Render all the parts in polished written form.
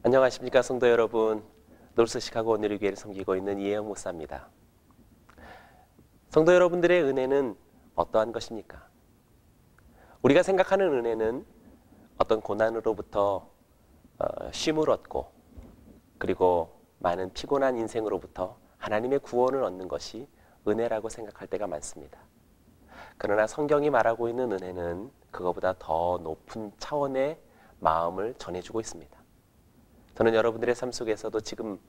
안녕하십니까 성도 여러분. 노스 시카고 온누리 교회를 섬기고 있는 이혜영 목사입니다. 성도 여러분들의 은혜는 어떠한 것입니까? 우리가 생각하는 은혜는 어떤 고난으로부터 쉼을 얻고 그리고 많은 피곤한 인생으로부터 하나님의 구원을 얻는 것이 은혜라고 생각할 때가 많습니다. 그러나 성경이 말하고 있는 은혜는 그거보다 더 높은 차원의 마음을 전해주고 있습니다. 저는 여러분들의 삶 속에서도 지금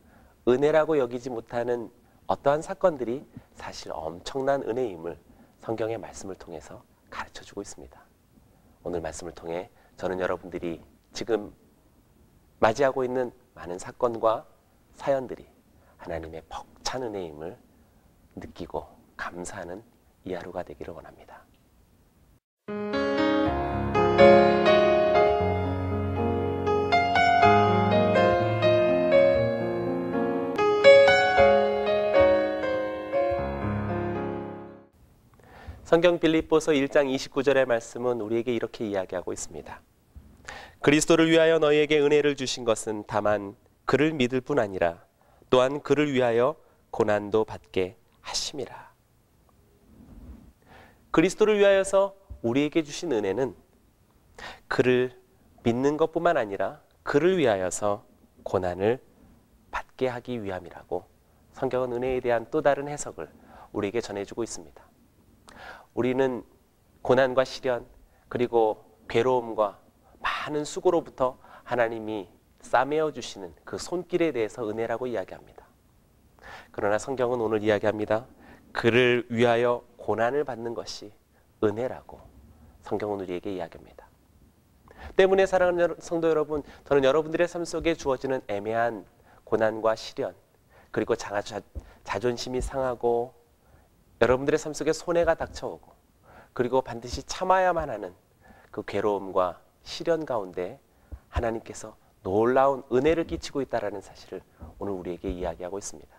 은혜라고 여기지 못하는 어떠한 사건들이 사실 엄청난 은혜임을 성경의 말씀을 통해서 가르쳐주고 있습니다. 오늘 말씀을 통해 저는 여러분들이 지금 맞이하고 있는 많은 사건과 사연들이 하나님의 벅찬 은혜임을 느끼고 감사하는 이 하루가 되기를 원합니다. 성경 빌립보서 1장 29절의 말씀은 우리에게 이렇게 이야기하고 있습니다. 그리스도를 위하여 너희에게 은혜를 주신 것은 다만 그를 믿을 뿐 아니라 또한 그를 위하여 고난도 받게 하심이라. 그리스도를 위하여서 우리에게 주신 은혜는 그를 믿는 것뿐만 아니라 그를 위하여서 고난을 받게 하기 위함이라고 성경은 은혜에 대한 또 다른 해석을 우리에게 전해주고 있습니다. 우리는 고난과 시련 그리고 괴로움과 많은 수고로부터 하나님이 싸매어 주시는 그 손길에 대해서 은혜라고 이야기합니다. 그러나 성경은 오늘 이야기합니다. 그를 위하여 고난을 받는 것이 은혜라고 성경은 우리에게 이야기합니다. 때문에 사랑하는 성도 여러분, 저는 여러분들의 삶 속에 주어지는 애매한 고난과 시련 그리고 자존심이 상하고 여러분들의 삶 속에 손해가 닥쳐오고 그리고 반드시 참아야만 하는 그 괴로움과 시련 가운데 하나님께서 놀라운 은혜를 끼치고 있다는 사실을 오늘 우리에게 이야기하고 있습니다.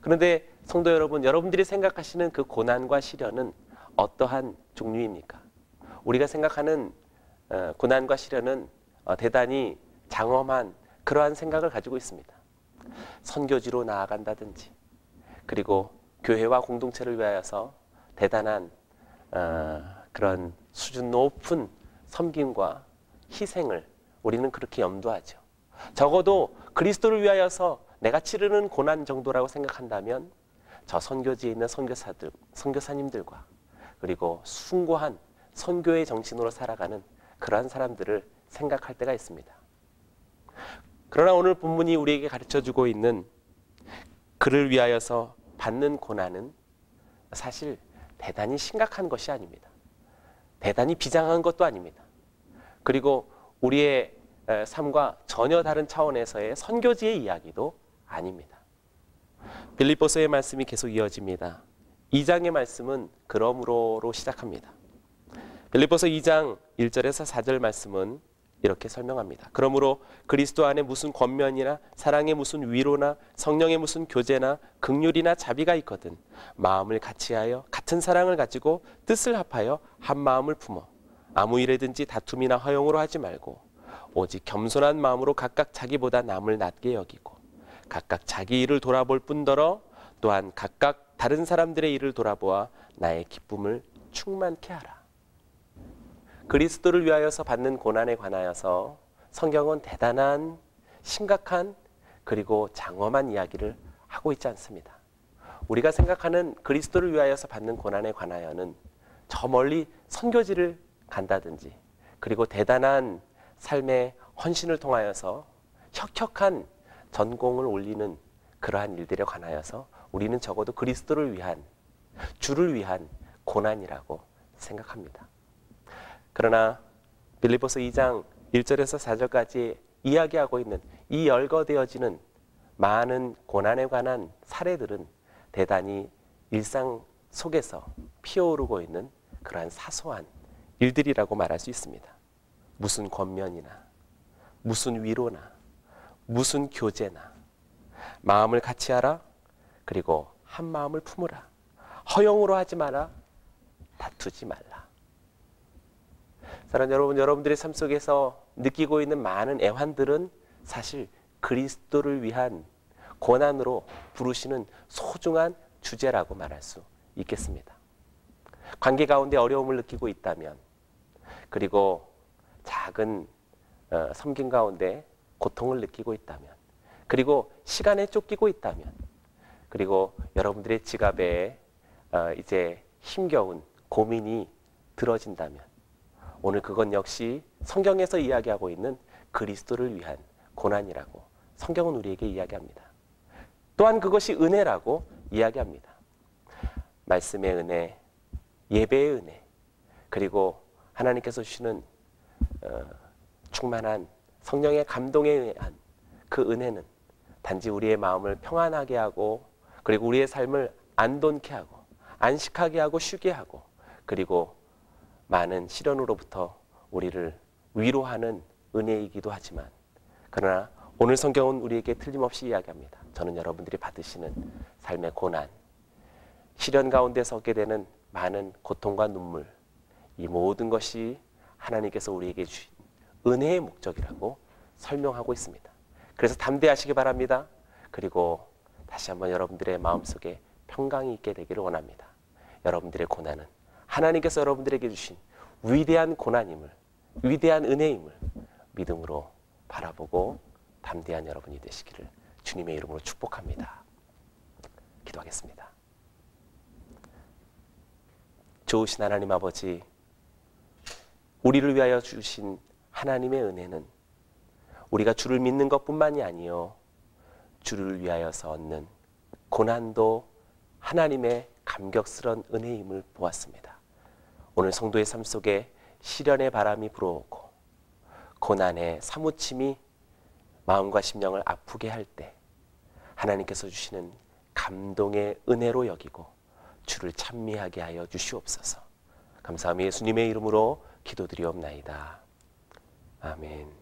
그런데 성도 여러분, 여러분들이 생각하시는 그 고난과 시련은 어떠한 종류입니까? 우리가 생각하는 고난과 시련은 대단히 장엄한 그러한 생각을 가지고 있습니다. 선교지로 나아간다든지 그리고 교회와 공동체를 위하여서 대단한 그런 수준 높은 섬김과 희생을 우리는 그렇게 염두하죠. 적어도 그리스도를 위하여서 내가 치르는 고난 정도라고 생각한다면 저 선교지에 있는 선교사들, 선교사님들과 그리고 숭고한 선교의 정신으로 살아가는 그러한 사람들을 생각할 때가 있습니다. 그러나 오늘 본문이 우리에게 가르쳐주고 있는 그를 위하여서 받는 고난은 사실 대단히 심각한 것이 아닙니다. 대단히 비장한 것도 아닙니다. 그리고 우리의 삶과 전혀 다른 차원에서의 선교지의 이야기도 아닙니다. 빌립보서의 말씀이 계속 이어집니다. 2장의 말씀은 그러므로로 시작합니다. 빌립보서 2장 1절에서 4절 말씀은 이렇게 설명합니다. 그러므로 그리스도 안에 무슨 권면이나 사랑의 무슨 위로나 성령의 무슨 교제나 긍휼이나 자비가 있거든 마음을 같이하여 같은 사랑을 가지고 뜻을 합하여 한 마음을 품어 아무 일에든지 다툼이나 허용으로 하지 말고 오직 겸손한 마음으로 각각 자기보다 남을 낮게 여기고 각각 자기 일을 돌아볼 뿐더러 또한 각각 다른 사람들의 일을 돌아보아 나의 기쁨을 충만케 하라. 그리스도를 위하여서 받는 고난에 관하여서 성경은 대단한 심각한 그리고 장엄한 이야기를 하고 있지 않습니다. 우리가 생각하는 그리스도를 위하여서 받는 고난에 관하여는 저 멀리 선교지를 간다든지 그리고 대단한 삶의 헌신을 통하여서 혁혁한 전공을 올리는 그러한 일들에 관하여서 우리는 적어도 그리스도를 위한 주를 위한 고난이라고 생각합니다. 그러나 빌립보서 2장 1절에서 4절까지 이야기하고 있는 이 열거되어지는 많은 고난에 관한 사례들은 대단히 일상 속에서 피어오르고 있는 그러한 사소한 일들이라고 말할 수 있습니다. 무슨 권면이나 무슨 위로나 무슨 교제나 마음을 같이 하라 그리고 한 마음을 품으라 허용으로 하지 마라 다투지 말라. 사랑하는 여러분, 여러분들의 삶 속에서 느끼고 있는 많은 애환들은 사실 그리스도를 위한 고난으로 부르시는 소중한 주제라고 말할 수 있겠습니다. 관계 가운데 어려움을 느끼고 있다면, 그리고 작은 섬김 가운데 고통을 느끼고 있다면, 그리고 시간에 쫓기고 있다면, 그리고 여러분들의 지갑에 이제 힘겨운 고민이 들어진다면, 오늘 그건 역시 성경에서 이야기하고 있는 그리스도를 위한 고난이라고 성경은 우리에게 이야기합니다. 또한 그것이 은혜라고 이야기합니다. 말씀의 은혜, 예배의 은혜, 그리고 하나님께서 주시는 충만한 성령의 감동에 의한 그 은혜는 단지 우리의 마음을 평안하게 하고, 그리고 우리의 삶을 안돈케 하고 안식하게 하고 쉬게 하고, 그리고 많은 시련으로부터 우리를 위로하는 은혜이기도 하지만, 그러나 오늘 성경은 우리에게 틀림없이 이야기합니다. 저는 여러분들이 받으시는 삶의 고난, 시련 가운데 서게 되는 많은 고통과 눈물, 이 모든 것이 하나님께서 우리에게 주신 은혜의 목적이라고 설명하고 있습니다. 그래서 담대하시기 바랍니다. 그리고 다시 한번 여러분들의 마음속에 평강이 있게 되기를 원합니다. 여러분들의 고난은 하나님께서 여러분들에게 주신 위대한 고난임을, 위대한 은혜임을 믿음으로 바라보고 담대한 여러분이 되시기를 주님의 이름으로 축복합니다. 기도하겠습니다. 좋으신 하나님 아버지, 우리를 위하여 주신 하나님의 은혜는 우리가 주를 믿는 것뿐만이 아니요, 주를 위하여서 얻는 고난도 하나님의 감격스러운 은혜임을 보았습니다. 오늘 성도의 삶 속에 시련의 바람이 불어오고 고난의 사무침이 마음과 심령을 아프게 할 때 하나님께서 주시는 감동의 은혜로 여기고 주를 찬미하게 하여 주시옵소서. 감사하며 예수님의 이름으로 기도드리옵나이다. 아멘.